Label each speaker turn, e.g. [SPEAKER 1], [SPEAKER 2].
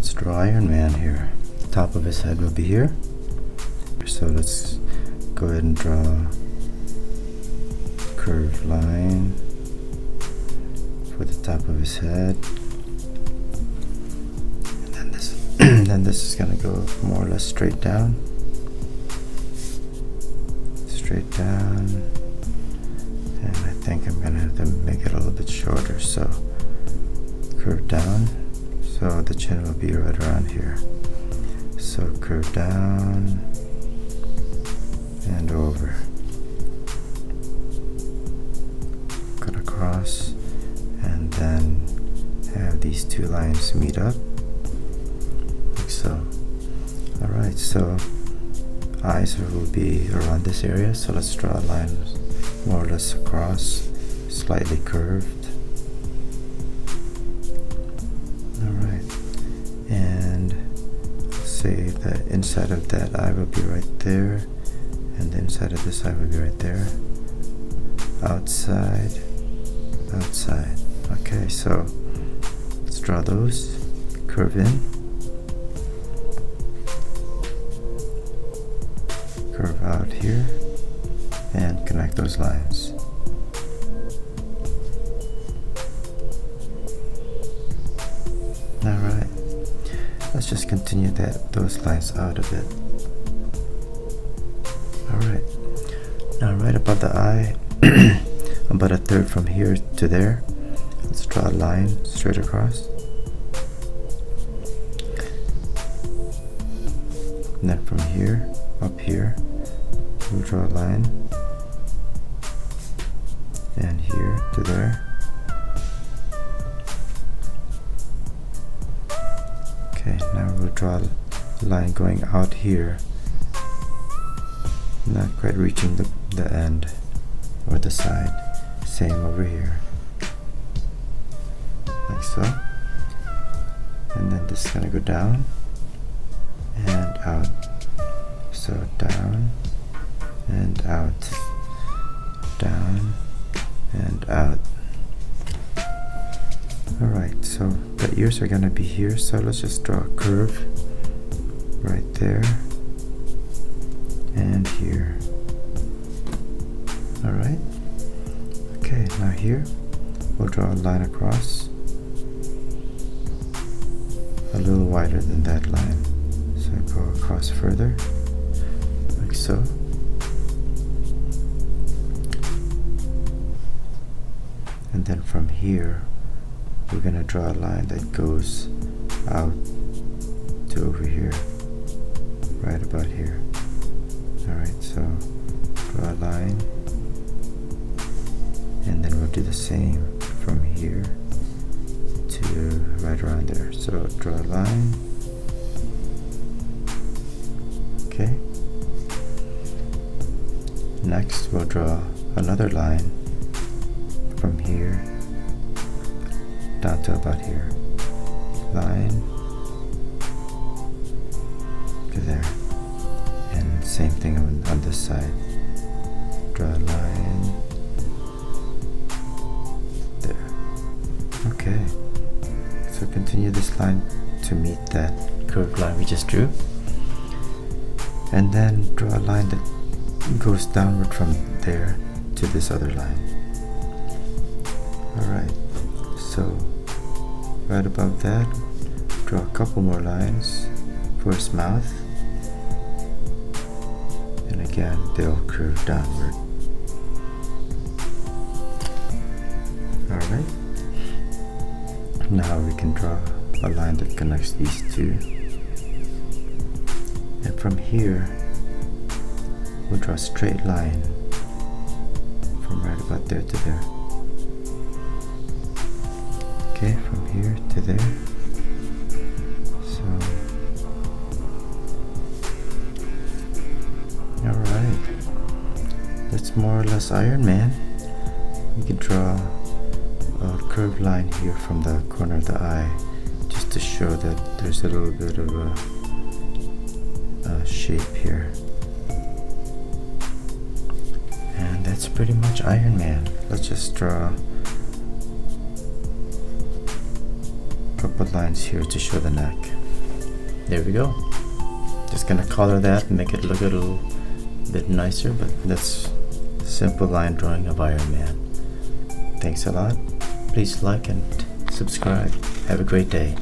[SPEAKER 1] Let's draw Ironman here. The top of his head will be here. So let's go ahead and draw a curved line for the top of his head. And then this is gonna go more or less straight down. Straight down. And I think I'm gonna have to make it a little bit shorter, so curve down. So the chin will be right around here. So curve down and over. Cut across and then have these two lines meet up like so. Alright, so eyes will be around this area, so let's draw a line more or less across, slightly curved. Alright, and say the inside of that eye will be right there, and the inside of this eye will be right there. Outside, outside. Okay, so let's draw those. Curve in, curve out here, and connect those lines. Alright, let's just continue those lines out a bit. Alright, now right above the eye, about a third from here to there, let's draw a line straight across. And then from here, up here, we'll draw a line. And here to there. Okay, now we'll draw a line going out here, not quite reaching the end or the side. Same over here, like so. And then this is gonna go down and out. So down and out, down and out. Alright, so the ears are gonna be here, so let's just draw a curve right there and here. Alright, okay, now here we'll draw a line across, a little wider than that line, so go across further like so. And then from here we're gonna draw a line that goes out to over here, right about here. Alright, so draw a line, and then we'll do the same from here to right around there. So draw a line. Okay. Next we'll draw another line from here down to about here. Line to there. And same thing on this side. Draw a line there. Okay. So continue this line to meet that curved line we just drew. And then draw a line that goes downward from there to this other line. Alright, so right above that, draw a couple more lines for his mouth. And again, they'll curve downward. Alright, now we can draw a line that connects these two. And from here, we'll draw a straight line from right about there to there. Okay, from here to there. So, alright, that's more or less Ironman. You can draw a curved line here from the corner of the eye, just to show that there's a little bit of a shape here. And that's pretty much Ironman. Let's just draw a couple lines here to show the neck. there we go. Just gonna color that and make it look a little bit nicer, but that's simple line drawing of Iron Man. Thanks a lot. Please like and subscribe. Have a great day.